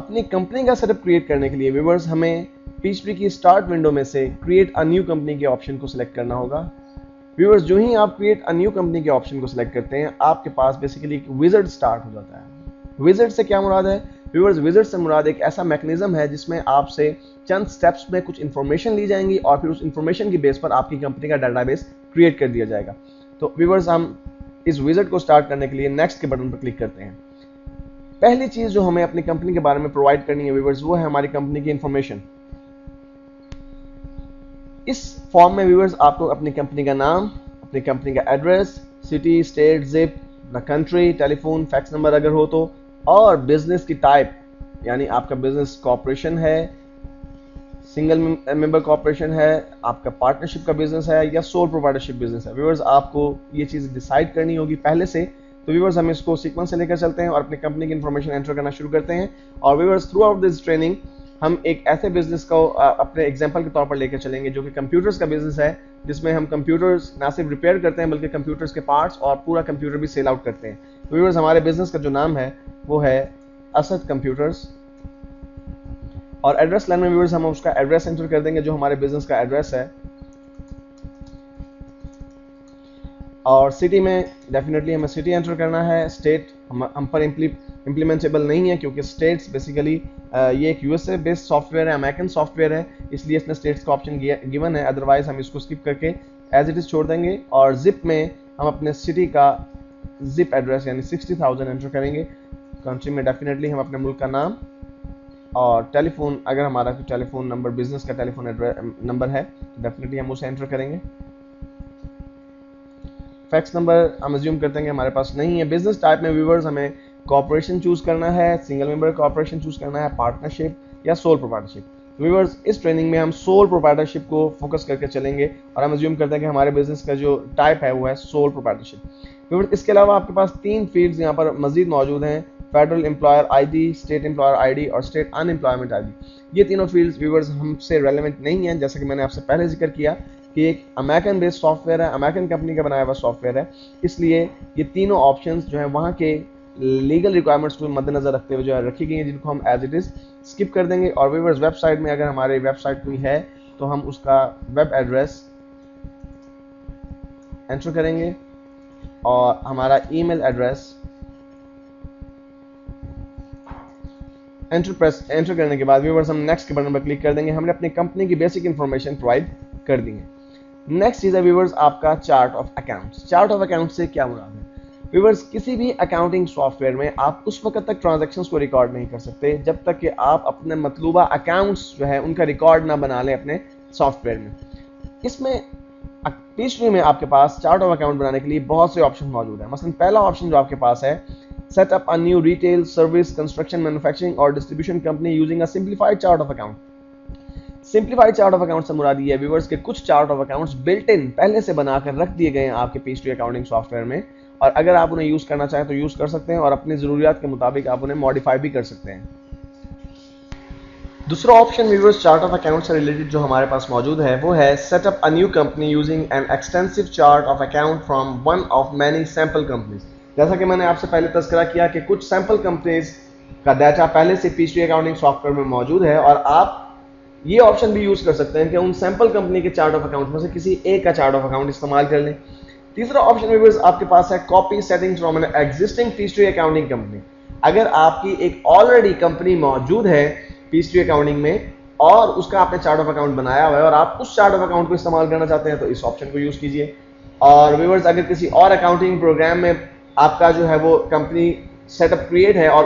अपनी कंपनी का setup create करने के लिए व्यूअर्स हमें PHP की स्टार्ट विंडो में से क्रिएट अ न्यू कंपनी के ऑप्शन को सिलेक्ट करना होगा। व्यूअर्स जो ही आप क्रिएट अ न्यू कंपनी के ऑप्शन को सिलेक्ट करते हैं आपके पास बेसिकली एक विज़ार्ड स्टार्ट हो जाता है। विज़ार्ड से क्या मुराद है? व्यूअर्स विज़ार्ड से मुराद एक ऐसा मैकेनिज्म है जिसमें आपसे चंद स्टेप्स में कुछ इंफॉर्मेशन ली जाएंगी और फिर उस इंफॉर्मेशन की बेस पर आपकी कंपनी का डाटाबेस क्रिएट कर दिया जाएगा। तो व्यूअर्स हम इस विज़ार्ड को स्टार्ट करने के लिए नेक्स्ट के बटन पर क्लिक करते हैं। पहली चीज जो हमें अपनी कंपनी के बारे में प्रोवाइड करनी है व्यूअर्स वो है हमारी कंपनी की इंफॉर्मेशन। इस फॉर्म में व्यूअर्स आपको अपनी कंपनी का नाम, अपनी कंपनी का address, city, state, zip, the country, telephone, fax number अगर हो तो, और बिजनेस की टाइप यानी आपका बिजनेस कॉर्पोरेशन है, सिंगल मेंबर कॉर्पोरेशन है, आपका पार्टनरशिप का बिजनेस है या सोल प्रोप्राइटरशिप बिजनेस है। व्यूअर्स आपको ये चीज डिसाइड करनी होगी पहले से। तो व्यूअर्स हम इसको सीक्वेंस से लेकर चलते हैं और अपनी कंपनी की इंफॉर्मेशन एंटर करना शुरू करते हैं। और viewers through out this training हम एक ऐसे बिजनेस को अपने एग्जांपल के तौर पर लेकर चलेंगे जो कि कंप्यूटर्स का बिजनेस है, जिसमें हम कंप्यूटर्स ना सिर्फ रिपेयर करते हैं बल्कि कंप्यूटर्स के पार्ट्स और पूरा कंप्यूटर भी सेल आउट करते हैं। तो व्यूअर्स हमारे बिजनेस का जो नाम है वो है असद कंप्यूटर्स। और एड्रेस लाइन में व्यूअर्स हम उसका एड्रेस एंटर कर देंगे जो हमारे बिजनेस का एड्रेस है। और सिटी में डेफिनेटली हमें सिटी एंटर करना है। स्टेट हम पर इम्प्लीमेंटेबल नहीं है क्योंकि स्टेट्स बेसिकली ये एक यूएसए बेस्ड सॉफ्टवेयर है, अमेरिकन सॉफ्टवेयर है, इसलिए इसमें स्टेट्स का ऑप्शन गिवन है। अदरवाइज हम इसको स्किप करके एज इट इज छोड़ देंगे। और जिप में हम अपने सिटी का जिप एड्रेस यानी 60,000 एंटर करेंगे। कंट्री में डेफिनेटली हम अपने मुल्क का नाम और टेलीफोन, अगर हमारा टेलीफोन नंबर बिजनेस का टेलीफोन नंबर है तो डेफिनेटली हम उसे एंटर करेंगे। फैक्स नंबर हम अज्यूम करते हैं कि हमारे पास नहीं है। बिजनेस टाइप में व्यूअर्स हमें कॉर्पोरेशन चूज करना है, सिंगल मेंबर कॉर्पोरेशन चूज करना है, पार्टनरशिप या सोल प्रोप्राइटरशिप। व्यूअर्स इस ट्रेनिंग में हम सोल प्रोप्राइटरशिप को फोकस करके चलेंगे और हम अज्यूम करते हैं कि हमारे बिजनेस का जो टाइप है वो है सोल प्रोप्राइटरशिप। व्यूअर्स इसके अलावा आपके पास 3 फील्ड्स यहाँ पर मजीद मौजूद हैं, federal employer ID, state employer ID और स्टेट अनएम्प्लॉयमेंट आईडी। ये तीनों फील्ड्स व्यूअर्स हमसे रेलेवेंट नहीं है, जैसा कि मैंने आपसे पहले जिक्र किया कि एक अमेरिकन बेस्ड सॉफ्टवेयर है, अमेरिकन कंपनी का बनाया हुआ सॉफ्टवेयर है, इसलिए ये तीनों ऑप्शंस जो है वहाँ के लीगल रिक्वायरमेंट्स को मद्देनजर रखते हुए जो है रखी गई हैं, जिनको हम एज इट इज स्किप कर देंगे। और व्यूअर्स वेबसाइट में अगर हमारे वेबसाइट कोई है तो हम उसका वेब एड्रेस एंटर करेंगे और हमारा ईमेल एड्रेस एंटर करने के बाद व्यूअर्स हम नेक्स्ट के बटन पर क्लिक कर देंगे। हमने अपनी कंपनी की बेसिक इंफॉर्मेशन प्रोवाइड कर दी है। नेक्स्ट चीज है व्यूअर्स आपका chart of accounts. Chart of accounts से क्या मुराद है? व्यूअर्स किसी भी अकाउंटिंग सॉफ्टवेयर में आप उस वक्त तक ट्रांजैक्शंस को रिकॉर्ड नहीं कर सकते जब तक कि आप अपने मतलूबा अकाउंट्स जो है उनका रिकॉर्ड ना बना लें अपने सॉफ्टवेयर में। इसमें PHP में आपके पास चार्ट ऑफ अकाउंट बनाने के लिए बहुत से ऑप्शन मौजूद है। मसलन पहला ऑप्शन जो आपके पास है, set up a new retail, service, construction, manufacturing or distribution company using a simplified chart of account। Simplified chart of account से मुराद ये है व्यूअर्स के कुछ chart of accounts built in पहले से बनाकर रख दिए गए हैं आपके PHP अकाउंटिंग सॉफ्टवेयर में, और अगर आप उन्हें यूज करना चाहें तो यूज कर सकते हैं और अपनी जरूरियात के मुताबिक आप उन्हें मॉडिफाई भी कर सकते हैं। दूसरा option viewers chart of account से रिलेटेड जो हमारे पास मौजूद है वो है set up a new company using an extensive chart of account from one of many sample companies. जैसा कि मैंने आपसे पहले तस्करा किया कि कुछ सैंपल कंपनीज का डाटा पहले से PHP अकाउंटिंग सॉफ्टवेयर में मौजूद है और आप ये ऑप्शन भी यूज कर सकते हैं कि उन सैंपल कंपनी के चार्ट ऑफ अकाउंट में से किसी एक का चार्ट ऑफ अकाउंट इस्तेमाल कर लें। तीसरा ऑप्शन व्यूअर्स आपके पास है copy settings from an existing PHP accounting company. अगर आपकी एक ऑलरेडी कंपनी मौजूद है PHP अकाउंटिंग में और उसका आपने चार्ट ऑफ अकाउंट बनाया हुआ है और आप उस चार्ट ऑफ अकाउंट को इस्तेमाल करना चाहते हैं तो इस ऑप्शन को यूज कीजिए। और व्यूअर्स अगर किसी और अकाउंटिंग प्रोग्राम में आपका जो है वो कंपनी सेटअप क्रिएट है और